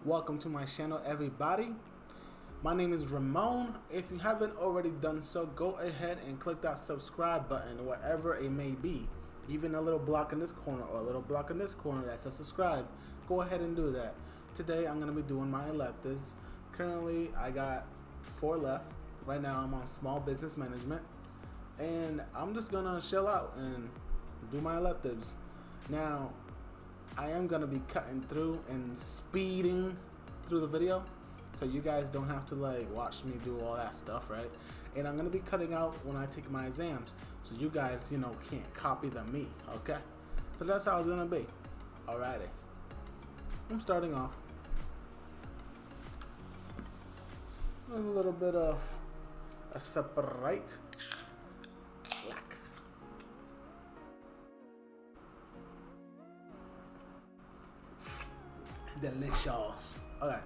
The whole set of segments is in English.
Welcome to my channel, everybody. My name is Ramon. If you haven't already done so, go ahead and click that subscribe button wherever it may be. Even a little block in this corner or a little block in this corner that says subscribe. Go ahead and do that. Today I'm going to be doing my electives. Currently I got 4 left. Right now I'm on small business management. And I'm just going to chill out and do my electives. Now, I am going to be cutting through and speeding through the video, so you guys don't have to like watch me do all that stuff, right? And I'm going to be cutting out when I take my exams, so you guys, can't copy me, okay? So that's how it's going to be. Alrighty. I'm starting off with a little bit of a separate black. Delicious. Okay.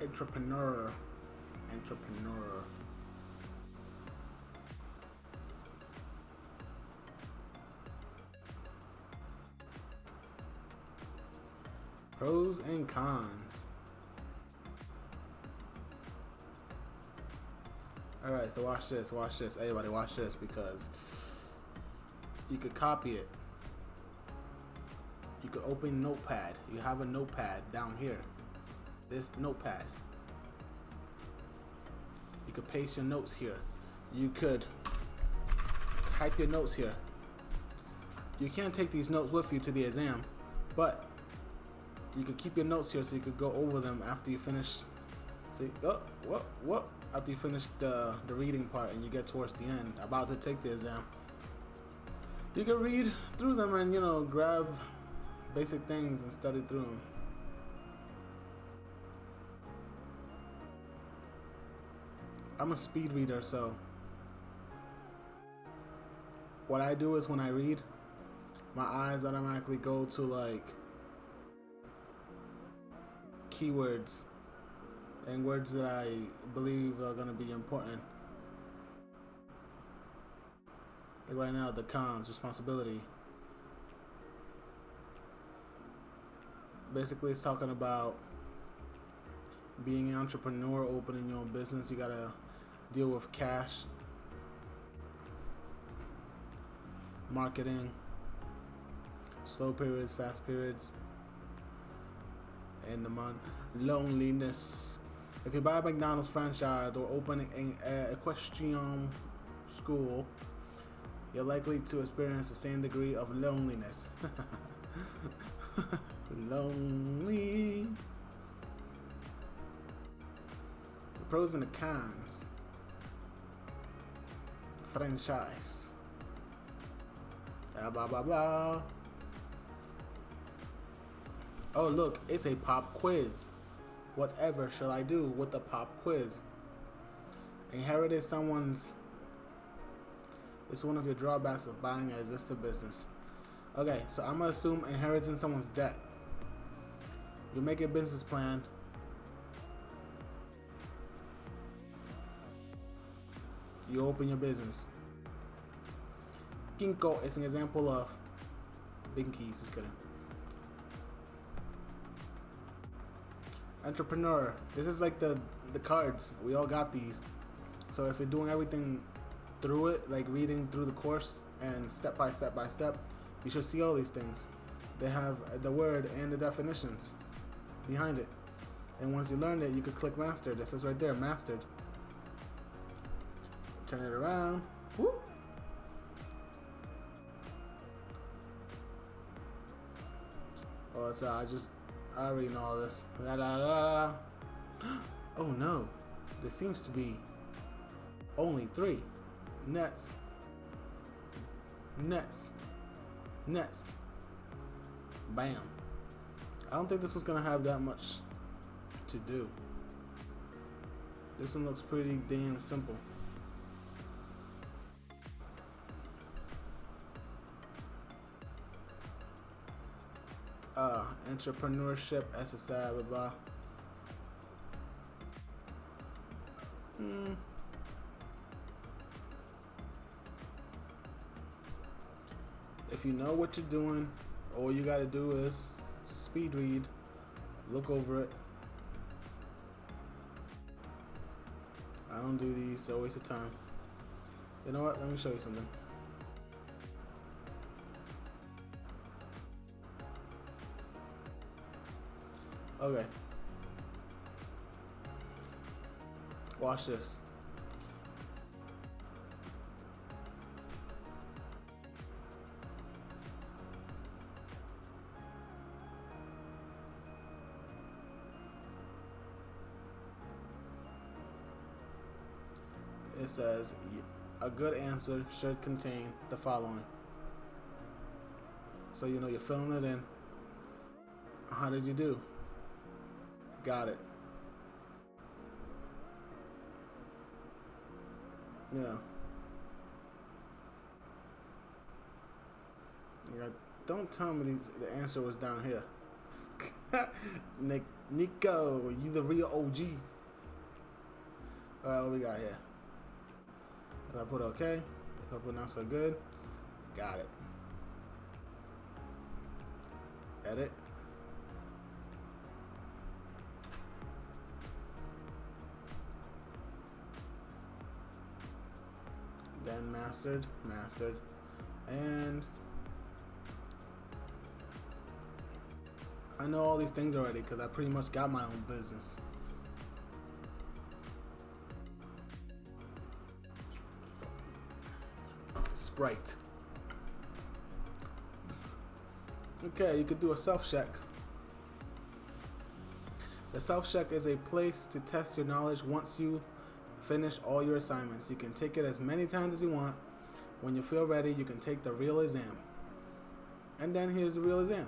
Entrepreneur. Pros and cons. Alright, so watch this. Everybody watch this, because you could copy it. You could open Notepad. You have a notepad down here. This notepad. You could paste your notes here. You could type your notes here. You can't take these notes with you to the exam, but you could keep your notes here so you could go over them after you finish. See, after you finish the reading part and you get towards the end, about to take the exam. You can read through them and grab basic things and study through them. I'm a speed reader, so what I do is when I read, my eyes automatically go to like keywords and words that I believe are going to be important. Like right now, the cons, responsibility. Basically, it's talking about being an entrepreneur, opening your own business. You gotta deal with cash, marketing, slow periods, fast periods, and the month. Loneliness. If you buy a McDonald's franchise or open an equestrian school, you're likely to experience the same degree of loneliness. Lonely. The pros and the cons. Franchise. Blah blah blah. Oh look, it's a pop quiz. Whatever shall I do with the pop quiz? Inherited someone's. It's one of your drawbacks of buying an existing business. Okay, so I'm gonna assume inheriting someone's debt. You make a business plan. You open your business. Kinko is an example of Binkies. Just kidding. Entrepreneur. This is like the cards. We all got these. So if you're doing everything through it, like reading through the course and step by step, you should see all these things. they have the word and the definitions behind it. And once you learn it, you could click mastered. It says right there, mastered. Turn it around. Whoop. Oh, it's I already know all this. La, la, la, la. Oh no, there seems to be only 3 nets. Bam. I don't think this was gonna have that much to do. This one looks pretty damn simple. Entrepreneurship, SSI, blah blah. If you know what you're doing, all you gotta do is speed read, look over it. I don't do these, so waste of time. You know what? Let me show you something. Okay. Watch this. It says a good answer should contain the following. So you know you're filling it in. How did you do? Got it. Yeah. Don't tell me the answer was down here. Nico, you the real OG. Alright, what we got here? If I put okay, if I put not so good, got it. Edit. Then mastered, and I know all these things already because I pretty much got my own business. Sprite. Okay, you could do a self-check. The self-check is a place to test your knowledge once you finish all your assignments. You can take it as many times as you want. When you feel ready, you can take the real exam. And then here's the real exam.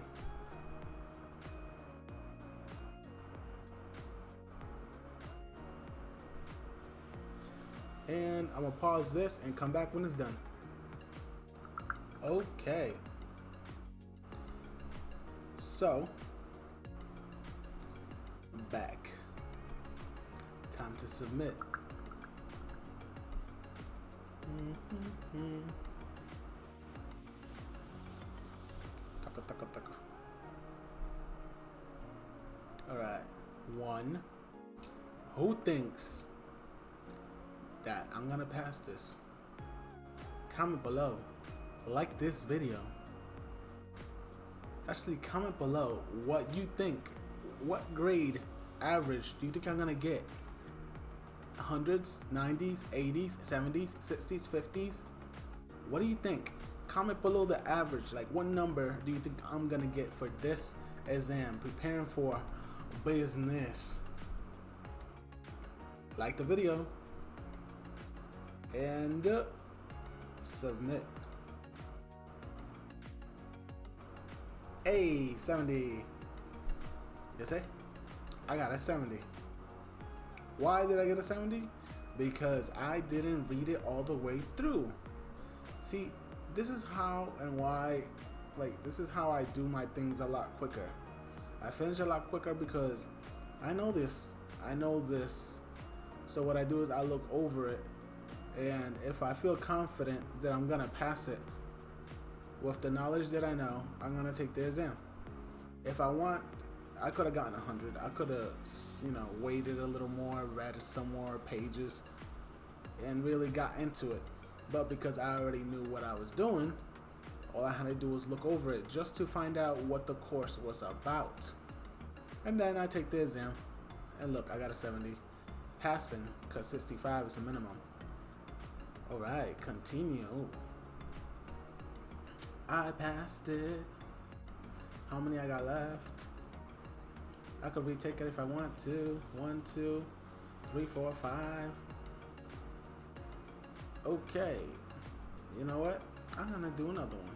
And I'm gonna pause this and come back when it's done. Okay. So, back. Time to submit. Alright. 1. Who thinks that I'm gonna pass this? Comment below. Like this video. Actually, comment below what you think. What grade average do you think I'm gonna get? 100s, 90s, 80s, 70s, 60s, 50s? What do you think? Comment below the average. Like, what number do you think I'm gonna get for this exam? Preparing for business. Like the video. And submit. Hey, 70. You see? I got a 70. Why did I get a 70? Because I didn't read it all the way through. See, this is how and why, like, this is how I do my things a lot quicker. I finish a lot quicker because I know this. I know this. So what I do is I look over it, and if I feel confident that I'm gonna pass it with the knowledge that I know, I'm gonna take the exam. If I want, I could have gotten 100. I could have, waited a little more, read some more pages, and really got into it. But because I already knew what I was doing, All I had to do was look over it just to find out what the course was about. And then I take the exam, and look, I got a 70. Passing, because 65 is the minimum. Alright, continue. I passed it. How many I got left? I could retake it if I want to. 1, 2, 3, 4, 5. Okay. You know what? I'm gonna do another one.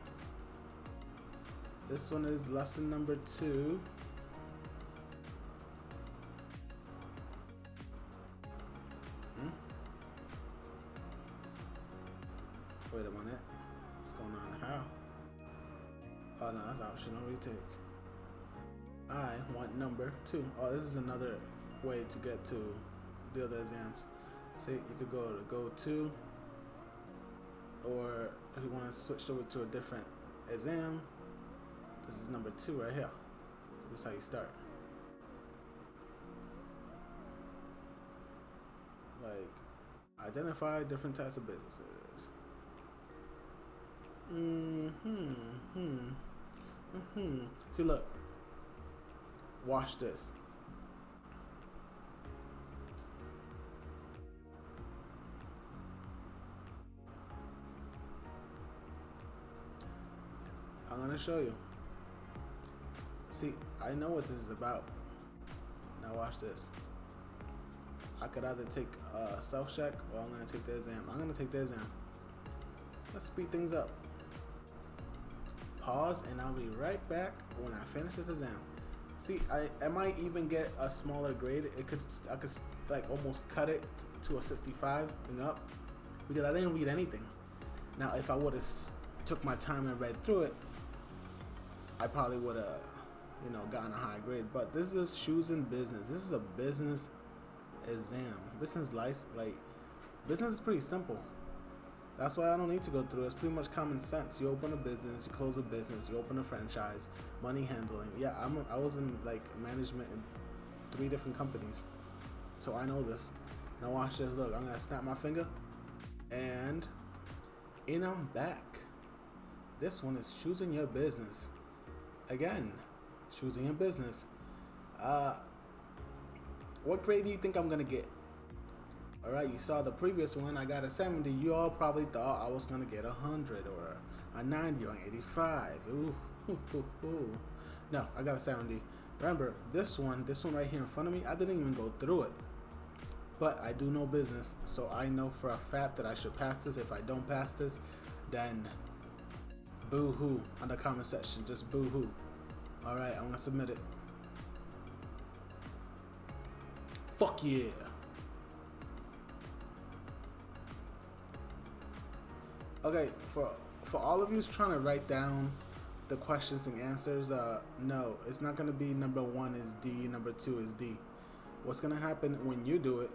This one is lesson number 2. Wait a minute. What's going on? How? Oh no, that's optional retake. I want number 2. Oh, this is another way to get to the other exams. See, you could go to go to, or if you want to switch over to a different exam, this is number 2 right here. This is how you start. Like, identify different types of businesses. See, look. Watch this. I'm gonna show you. See, I know what this is about. Now watch this. I could either take a self-check or I'm gonna take the exam. I'm gonna take the exam. Let's speed things up. Pause, and I'll be right back when I finish this exam. See, I might even get a smaller grade. I could like almost cut it to a 65 and up because I didn't read anything. Now, if I would have took my time and read through it, I probably would have, you know, gotten a high grade. But this is choosing business. This is a business exam. Business life, like business is pretty simple. That's why I don't need to go through it. It's pretty much common sense. You open a business, you close a business, you open a franchise, money handling. Yeah, I was in like management in 3 different companies, so I know this. Now watch this. Look, I'm gonna snap my finger, and I'm back. This one is choosing your business. Again, choosing your business. What grade do you think I'm gonna get? Alright, you saw the previous one, I got a 70. You all probably thought I was going to get 100 or a 90 or an 85. Ooh. No, I got a 70. Remember, this one right here in front of me, I didn't even go through it. But I do know business, so I know for a fact that I should pass this. If I don't pass this, then boo-hoo on the comment section. Just boo-hoo. Alright, I'm going to submit it. Fuck yeah. Okay, for all of you trying to write down the questions and answers, no, it's not going to be number 1 is D, number 2 is D. What's going to happen when you do it,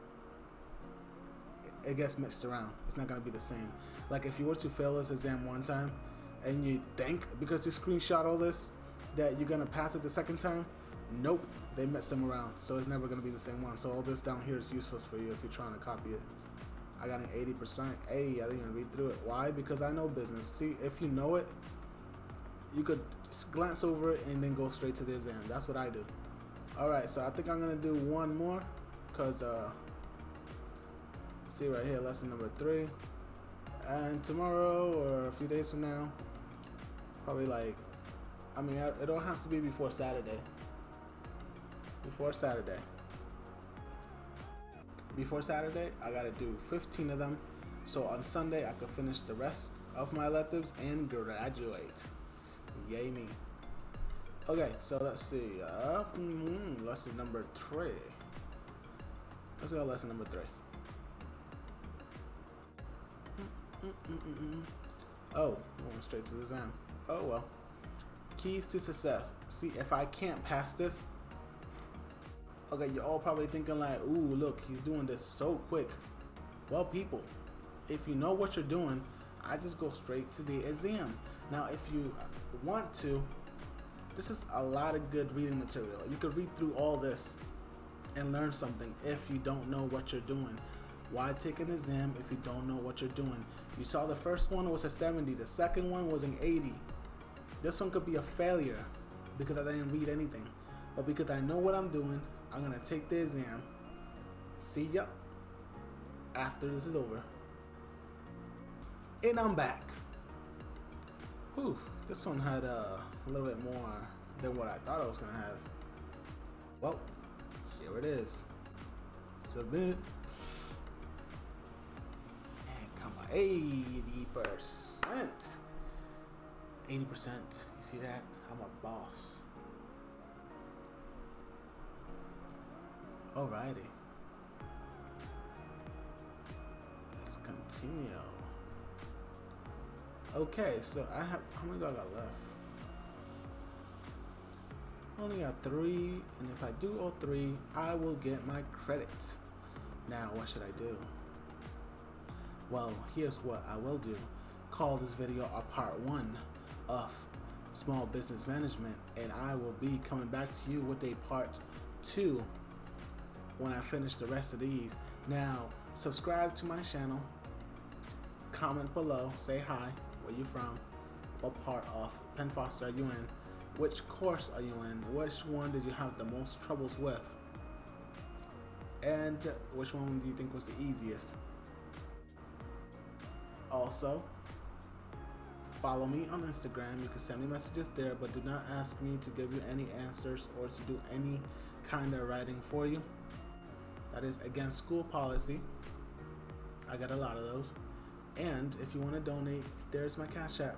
it gets mixed around. It's not going to be the same. Like if you were to fail this exam one time and you think, because you screenshot all this, that you're going to pass it the second time, nope, they mix them around. So it's never going to be the same one. So all this down here is useless for you if you're trying to copy it. I got an 80%. Hey, I didn't even read through it. Why? Because I know business. See, if you know it, you could just glance over it and then go straight to the exam. That's what I do. Alright, so I think I'm going to do one more. Because, see right here, lesson number 3. And tomorrow or a few days from now, probably like, I mean, it all has to be before Saturday. Before Saturday, I gotta do 15 of them, so on Sunday I could finish the rest of my electives and graduate. Yay me. Okay, so let's see. Lesson number 3. Let's go lesson number 3. Oh, going straight to the exam. Oh well. Keys to success. See, if I can't pass this, okay, you're all probably thinking like, ooh, look, he's doing this so quick. Well, people, if you know what you're doing, I just go straight to the exam. Now, if you want to, this is a lot of good reading material. You could read through all this and learn something if you don't know what you're doing. Why take an exam if you don't know what you're doing? You saw the first one was a 70. The second one was an 80. This one could be a failure because I didn't read anything. But because I know what I'm doing, I'm gonna take the exam. See ya after this is over. And I'm back. Whew, this one had a little bit more than what I thought I was gonna have. Well, here it is. Submit. And come on, 80%. 80%. You see that? I'm a boss. Alrighty. Let's continue. Okay, so I have, how many do I got left? Only got 3, and if I do all 3, I will get my credits. Now, what should I do? Well, here's what I will do. Call this video a part 1 of small business management, and I will be coming back to you with a part 2 when I finish the rest of these. Now, subscribe to my channel, comment below, say hi, where you from, what part of Penn Foster are you in, which course are you in, which one did you have the most troubles with, and which one do you think was the easiest. Also, follow me on Instagram. You can send me messages there, but do not ask me to give you any answers or to do any kind of writing for you. That is against school policy. I got a lot of those. And if you want to donate, there's my Cash App.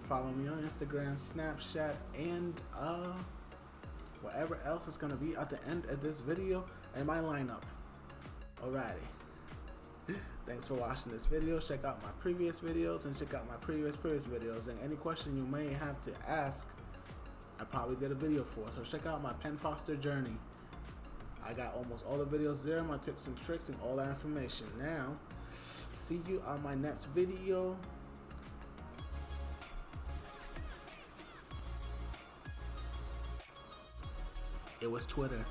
Follow me on Instagram, Snapchat, and whatever else is gonna be at the end of this video and my lineup. Alrighty. Thanks for watching this video. Check out my previous videos and check out my previous videos. And any question you may have to ask, I probably did a video for. So check out my Penn Foster journey. I got almost all the videos there, my tips and tricks and all that information. Now, see you on my next video. It was Twitter.